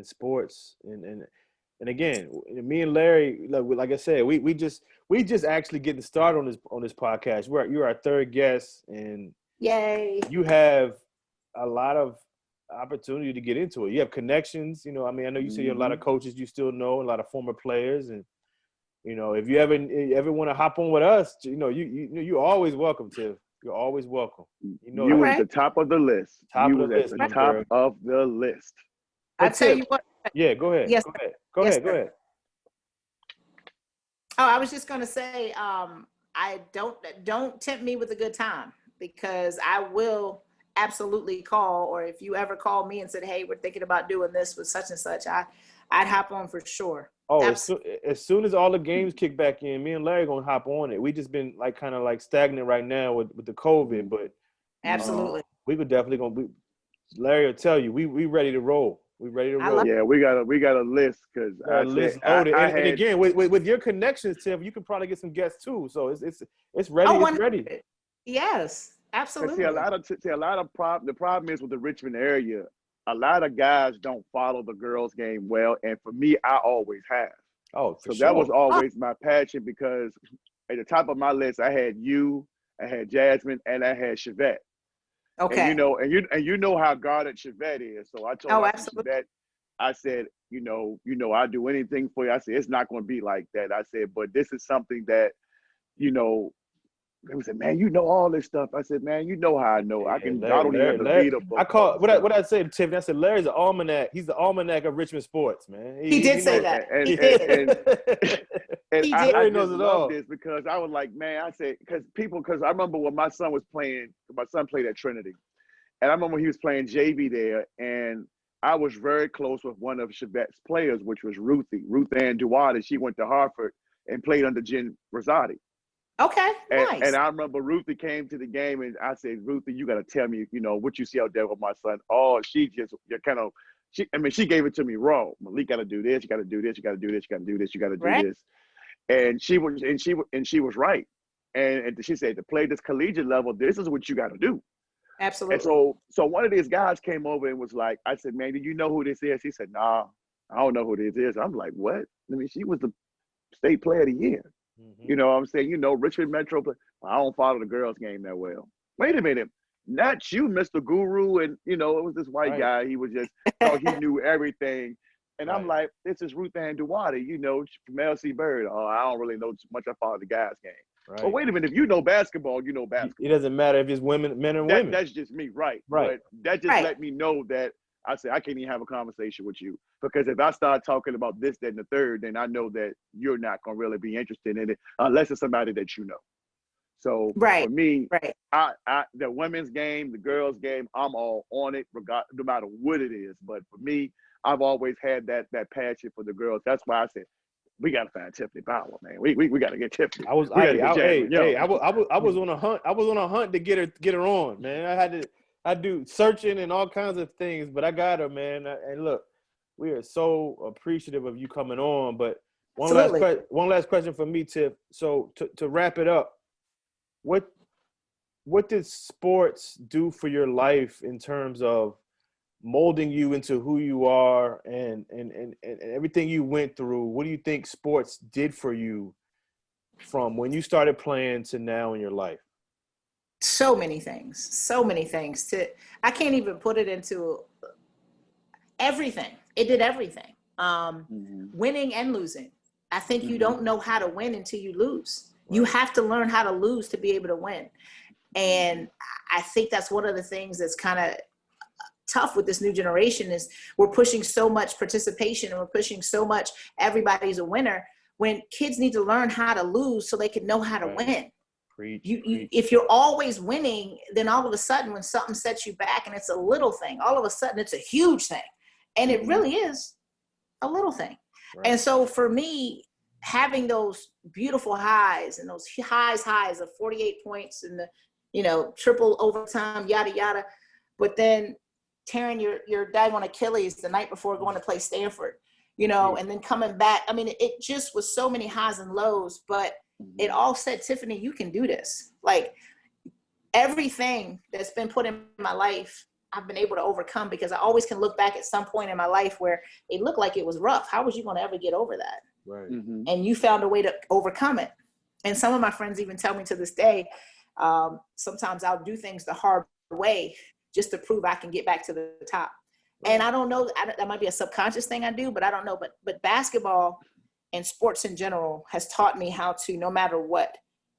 sports, and again, me and Larry, like I said, we just actually getting started on this podcast. You're our third guest, and yay! You have a lot of opportunity to get into it. You have connections. I know you say you have a lot of coaches you still know, a lot of former players, and if you ever want to hop on with us, you're always welcome to. You're always welcome. You was at the top of the list. Top of the list. I tell you what. Yeah, go ahead. Yes. Go ahead. Oh, I was just going to say, I don't tempt me with a good time, because I will absolutely call, or if you ever call me and said, hey, we're thinking about doing this with such and such, I'd hop on for sure. Oh, Absolutely. as soon as all the games kick back in, me and Larry gonna hop on it. We just been like kind of like stagnant right now with the COVID, but Absolutely. we could definitely gonna be. Larry will tell you we ready to roll. We ready to I roll. love Yeah, we got a list because Got a I said list loaded, I and had again with your connections, Tim, you can probably get some guests too. So it's ready. Oh, It's ready. 100. Yes, and see a absolutely. lot of the problem is with the Richmond area, a lot of guys don't follow the girls game well, and for me, I always have. Oh, for So that was sure. Oh, always my passion because at the top of my list, I had you, I had Jasmine, and I had Chevette. And okay. you know how guarded Chevette is. So I told Oh, I said, absolutely. Chevette, I said, I'll do anything for you. I said, it's not going to be like that. I said, but this is something that, you know, they said, man, you know all this stuff. I said, man, you know how I know. I Yeah, don't even have to Larry. read a I book on call the stuff. what I say to Tiffany. I said Larry's the almanac. He's the almanac of Richmond sports, man. He He did say knows. that. And He and did. and, and He did. I Larry just knows it love all. this because I was like, man, I said, because I remember when my son was playing, my son played at Trinity. And I remember he was playing JV there, and I was very close with one of Chevette's players, which was Ruth Ann Duarte. She went to Hartford and played under Jen Rosati. Okay, And nice. I remember Ruthie came to the game, and I said, Ruthie, you got to tell me, what you see out there with my son. Oh, she gave it to me raw. Malik got to do this. You got to do this. You got to do this. You got to do this. You got to do Right. this. And she was right. And she said, to play this collegiate level, this is what you got to do. And Absolutely. so one of these guys came over and was like, I said, man, do you know who this is? He said, nah, I don't know who this is. I'm like, what? I mean, she was the state player of the year. Mm-hmm. You know what I'm saying? Richmond Metro, I don't follow the girls' game that well. Wait a minute. Not you, Mr. Guru. And, it was this white Right. guy. He was just thought he knew everything. And I'm Right. like, this is Ruth Ann Duarte, from LC Bird. Oh, I don't really know much. I follow the guys' game. Right. But wait a minute. If you know basketball, you know basketball. It doesn't matter if it's men or women. That's just me, right? Right. But that just Right. let me know that I said I can't even have a conversation with you because if I start talking about this, that, and the third, then I know that you're not gonna really be interested in it unless it's somebody that you know. So Right. for me, Right. the women's game, the girls' game, I'm all on it, no matter what it is. But for me, I've always had that passion for the girls. That's why I said we gotta find Tiffany Bower, man. We gotta get Tiffany. I was We gotta get Jasmine Young. I was on a hunt. I was on a hunt to get her on, man. I do searching and all kinds of things, but I got her, man. And look, we are so appreciative of you coming on. But one last question for me, Tiff. So to wrap it up, what did sports do for your life in terms of molding you into who you are and everything you went through? What do you think sports did for you from when you started playing to now in your life? So many things. I can't even put it into everything. It did everything. Winning and losing. I think you don't know how to win until you lose. Right. You have to learn how to lose to be able to win. And I think that's one of the things that's kind of tough with this new generation is we're pushing so much participation and we're pushing so much everybody's a winner when kids need to learn how to lose so they can know how to win. Preach. If you're always winning, then all of a sudden when something sets you back and it's a little thing, all of a sudden it's a huge thing. And it really is a little thing. Right. And so for me, having those beautiful highs and those highs of 48 points and the, triple overtime, yada, yada. But then tearing your daggone Achilles the night before going to play Stanford, and then coming back. I mean, it just was so many highs and lows, but it all said, Tiffany, you can do this. Like everything that's been put in my life, I've been able to overcome because I always can look back at some point in my life where it looked like it was rough. How was you going to ever get over that? Right. Mm-hmm. And you found a way to overcome it. And some of my friends even tell me to this day, sometimes I'll do things the hard way just to prove I can get back to the top. Right. And I don't know, that might be a subconscious thing I do, but I don't know. But basketball and sports in general has taught me how to, no matter what,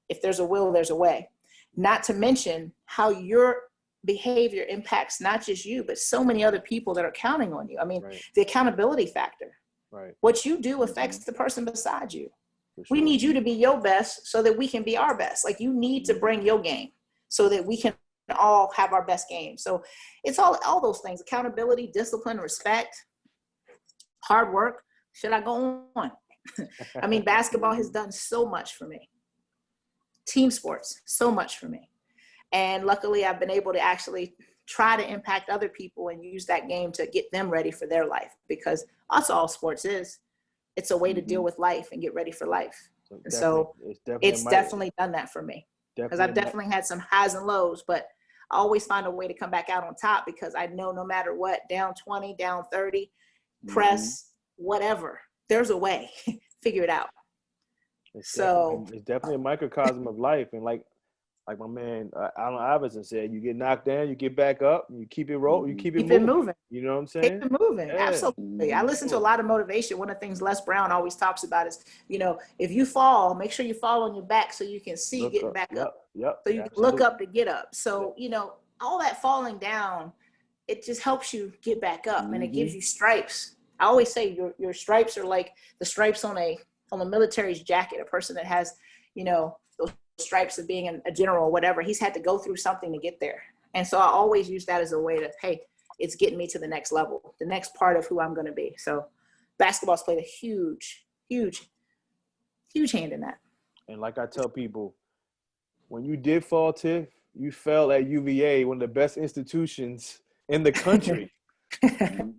if there's a will, there's a way. Not to mention how your behavior impacts not just you, but so many other people that are counting on you. I mean, right. The accountability factor. Right. What you do affects the person beside you. Sure. We need you to be your best so that we can be our best. Like you need to bring your game so that we can all have our best game. So it's all those things: accountability, discipline, respect, hard work. Should I go on? I mean, basketball has done so much for me. Team sports, so much for me. And luckily, I've been able to actually try to impact other people and use that game to get them ready for their life, because that's all sports is. It's a way to deal with life and get ready for life. So it's definitely done that for me, because I've definitely had some highs and lows, but I always find a way to come back out on top, because I know no matter what, down 20, down 30, press, whatever, there's a way. Figure it out. It's definitely a microcosm of life. And like my man Allen Iverson said, you get knocked down, you get back up, and you keep it rolling, you keep it moving. You know what I'm saying? Keep it moving. Yeah. Absolutely. I listen to a lot of motivation. One of the things Les Brown always talks about is, if you fall, make sure you fall on your back so you can see getting back up. Yep. So you can look up to get up. So, all that falling down, it just helps you get back up, and it gives you stripes. I always say your stripes are like the stripes on a military's jacket. A person that has, those stripes of being a general or whatever, he's had to go through something to get there. And so I always use that as a way to, hey, it's getting me to the next level, the next part of who I'm going to be. So basketball's played a huge, huge, huge hand in that. And like I tell people, when you did fall, Tiff, you fell at UVA, one of the best institutions in the country.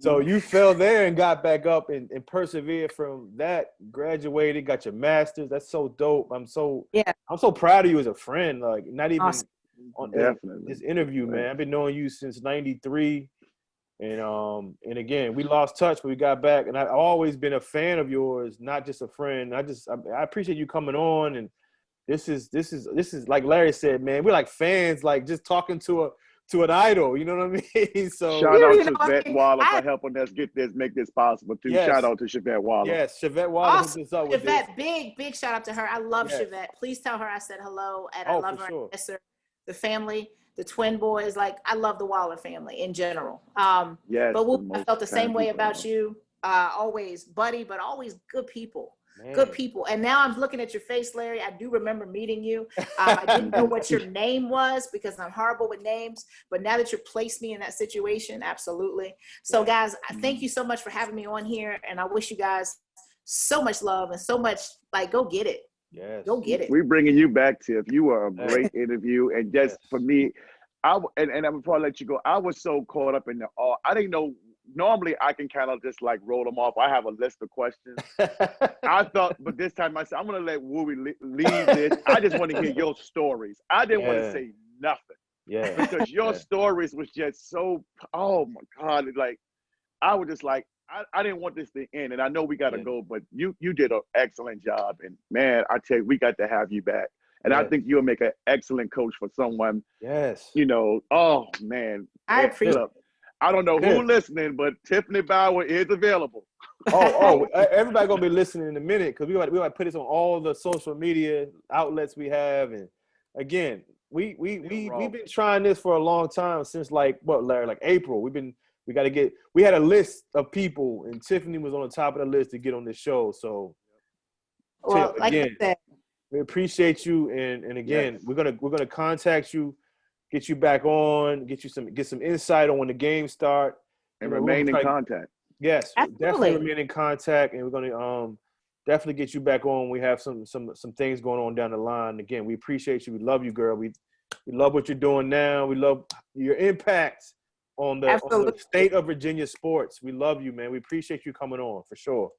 So you fell there and got back up and persevered from that, graduated, got your master's. That's so dope. I'm so proud of you as a friend. Like, not even on this interview, man. I've been knowing you since '93. And again, we lost touch, but we got back. And I've always been a fan of yours, not just a friend. I appreciate you coming on. And this is like Larry said, man, we're like fans, like just talking to an idol, you know what I mean? So shout out to Chevette Waller for helping us make this possible too. Yes. Shout out to Chevette Waller. Yes, Chevette Waller hooked us up with this. Big shout out to her. I love Chevette. Please tell her I said hello, and I love her. Sure. I miss her. The family, the twin boys, like I love the Waller family in general. Yes, but I felt the same way about you. Always buddy, but always good people. Man. Good people. And now I'm looking at your face, Larry. I do remember meeting you. I didn't know what your name was because I'm horrible with names. But now that you placed me in that situation, absolutely. So, guys, thank you so much for having me on here. And I wish you guys so much love and so much, go get it. Yes. Go get it. We're bringing you back, Tiff. You were a great interview. And just for me, before I let you go, I was so caught up in I didn't know. Normally, I can kind of just roll them off. I have a list of questions. I thought, but this time I said, I'm going to let Wooey leave this. I just want to hear your stories. I didn't want to say nothing. Yeah. Because your stories was just so, oh my God. I was just I didn't want this to end. And I know we got to go, but you did an excellent job. And man, I tell you, we got to have you back. And I think you'll make an excellent coach for someone. Yes. Oh man. I appreciate it. I don't know who's listening, but Tiffany Bower is available. Everybody gonna be listening in a minute because we want to put this on all the social media outlets we have. And again, we've been trying this for a long time since Larry, April. We had a list of people, and Tiffany was on the top of the list to get on this show. So, well, Tiff, again, we appreciate you, and again, we're gonna contact you. Get you back on, get some insight on when the games start. And remain in contact. Yes, definitely remain in contact. And we're going to definitely get you back on. We have some things going on down the line. Again, we appreciate you. We love you, girl. We love what you're doing now. We love your impact on the state of Virginia sports. We love you, man. We appreciate you coming on for sure.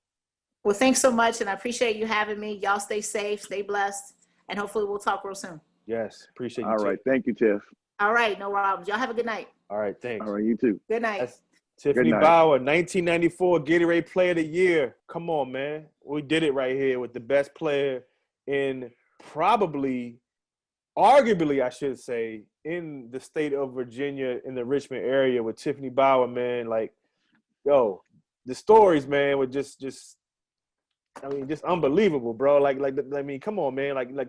Well, thanks so much. And I appreciate you having me. Y'all stay safe, stay blessed, and hopefully we'll talk real soon. Yes, appreciate you. All right. Thank you, Tiff. All right, no problems. Y'all have a good night. All right, thanks. All right, you too. Good night. That's Tiffany Bower, 1994 Gatorade Player of the Year. Come on, man. We did it right here with the best player in arguably, I should say, in the state of Virginia, in the Richmond area with Tiffany Bower, man. The stories, man, were just unbelievable, bro. Come on, man.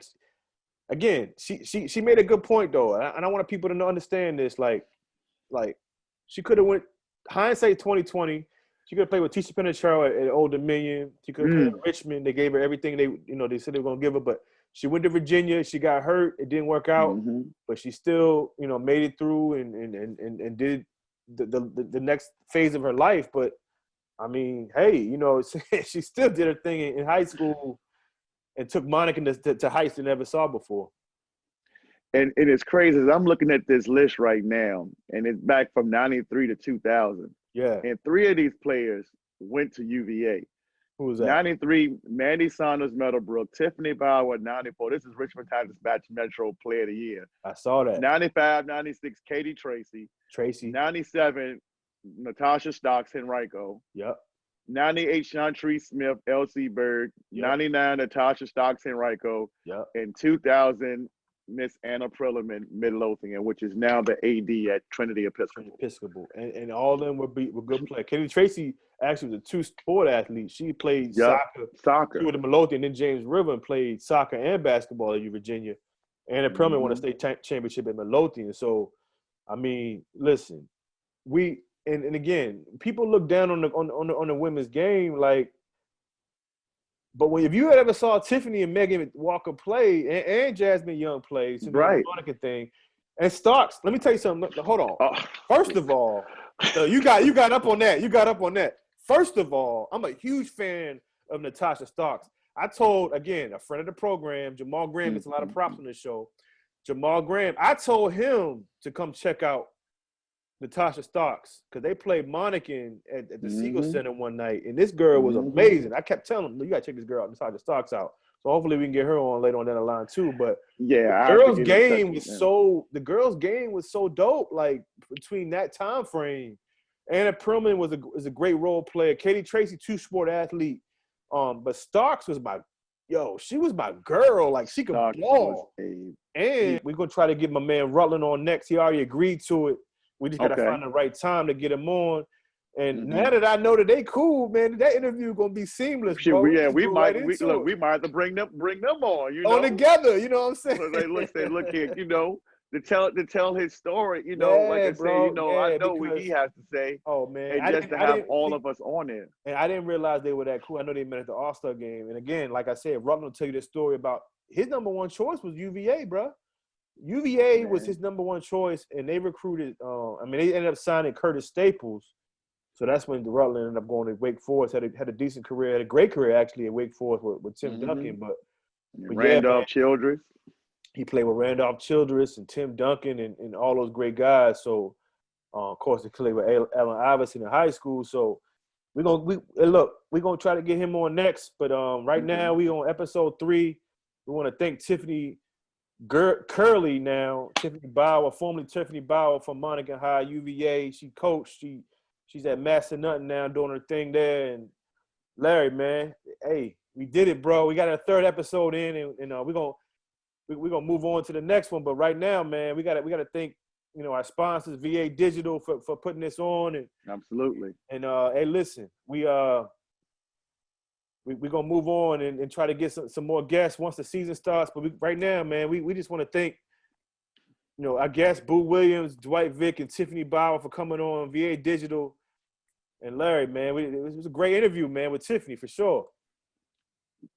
Again, she made a good point though, and I want people to understand this. She could have went hindsight 2020. She could have played with Tisha Penacharo at Old Dominion. She could have played at Richmond. They gave her everything they said they were gonna give her, but she went to Virginia. She got hurt. It didn't work out, but she still made it through and did the next phase of her life. But I mean, hey, you know, she still did her thing in high school and took Monica to heights they never saw before. And it's crazy. As I'm looking at this list right now, and it's back from 93 to 2000. Yeah. And 3 of these players went to UVA. Who was that? 93, Mandy Saunders, Meadowbrook. Tiffany Bower, 94. This is Richmond Times Dispatch Metro Player of the Year. I saw that. 95, 96, Katie Tracy. 97, Natasha Stocks, Henrico. Yep. 98, Chantrese Smith, L.C. Bird. Yep. 99, Natasha Stocks, Henrico. Yep. And 2000, Miss Anna Prillerman, Midlothian, which is now the AD at Trinity Episcopal. And all of them were good players. Katie Tracy actually was a two-sport athlete. She played soccer. She was a Midlothian, then James River played soccer and basketball at Virginia. Anna Prillerman won a state championship at Midlothian. So, I mean, listen, and again, people look down on the women's game, like, but if you ever saw Tiffany and Megan Walker play and Jasmine Young play, so right, the Monica thing, and Starks, let me tell you something. Hold on. First of all, you got up on that. You got up on that. First of all, I'm a huge fan of Natasha Starks. I told, again, a friend of the program, Jamal Graham, gets a lot of props on this show. Jamal Graham, I told him to come check out Natasha Starks because they played Monica at the Siegel Center one night, and this girl was amazing. I kept telling him, you got to check this girl out, Natasha Starks out. So hopefully we can get her on later on down the line too. But yeah, the girls' game was so dope. Like between that time frame, Anna Prillerman was a great role player. Katie Tracy, two-sport athlete. But Starks was she was my girl. Like she could ball. And we're gonna try to get my man Rutland on next. He already agreed to it. We just gotta find the right time to get him on. And now that I know that they cool, man, that interview gonna be seamless. Bro. We might have to bring them on. You know, on together. You know what I'm saying? So they look here. You know, to tell his story. You know, like I say, you know, I know what he has to say. Oh man, and just to have all of us on there. And I didn't realize they were that cool. I know they met at the All-Star game. And again, like I said, Rutland will tell you this story about his number one choice was UVA, bro. UVA was his number one choice, and they recruited. They ended up signing Curtis Staples. So that's when Rutland ended up going to Wake Forest. Had a decent career, had a great career actually at Wake Forest with Tim Duncan. But Randolph Childress. He played with Randolph Childress and Tim Duncan and all those great guys. So of course, he played with Allen Iverson in high school. So we're gonna try to get him on next. But right now we on episode 3. We want to thank Tiffany Kerley now, Tiffany Bower, formerly Tiffany Bower from Monica High, UVA. She coached. She's at Master Nothing now doing her thing there. And Larry, man, hey, we did it, bro. We got a 3rd episode in, and we're gonna move on to the next one. But right now, man, we gotta thank our sponsors, VA Digital, for putting this on. And absolutely. And hey, listen, we're gonna move on and try to get some more guests once the season starts. But right now, man, we just want to thank our guests, Boo Williams, Dwight Vick, and Tiffany Bower for coming on VA Digital. And Larry, man, it was a great interview, man, with Tiffany for sure.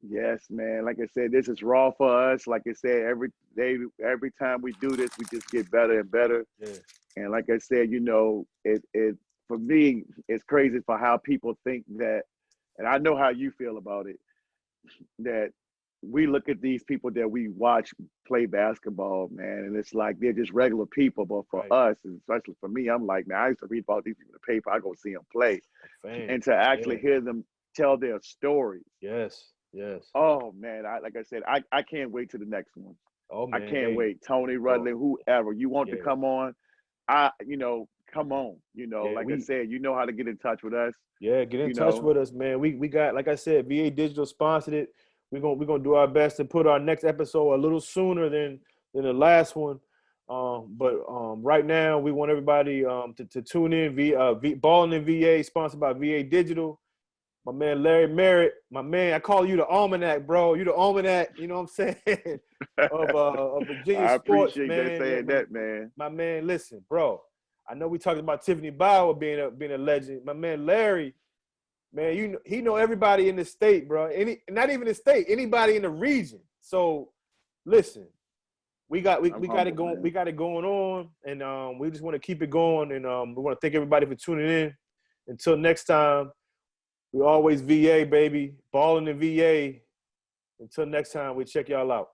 Yes, man. Like I said, this is raw for us. Like I said, every every time we do this, we just get better and better. Yeah. And like I said, it for me, it's crazy for how people think that, and I know how you feel about it, that we look at these people that we watch play basketball, man, and it's like they're just regular people. But for us, and especially for me, I'm like, man, I used to read about these people in the paper. I go see them play, and to actually hear them tell their stories. Yes. Oh man, like I said, I can't wait to the next one. Oh man, I can't wait. Tony Rutland, whoever you want to come on, come on. Like I said, you know how to get in touch with us. Yeah, get in touch with us, man. We got, like I said, VA Digital sponsored it. We're gonna do our best to put our next episode a little sooner than the last one. But right now we want everybody to tune in. Ballin in VA, sponsored by VA Digital. My man Larry Merritt, my man, I call you the almanac, bro. You the almanac, you know what I'm saying? of Virginia sports, man. I appreciate saying that, man. My man, listen, bro. I know we talking about Tiffany Bower being a legend. My man Larry, man, he know everybody in the state, bro. Not even the state, anybody in the region. So listen, we got it going. Man. We got it going on, and we just want to keep it going. And we want to thank everybody for tuning in. Until next time, We always VA, baby. Ballin' in VA. Until next time, we check y'all out.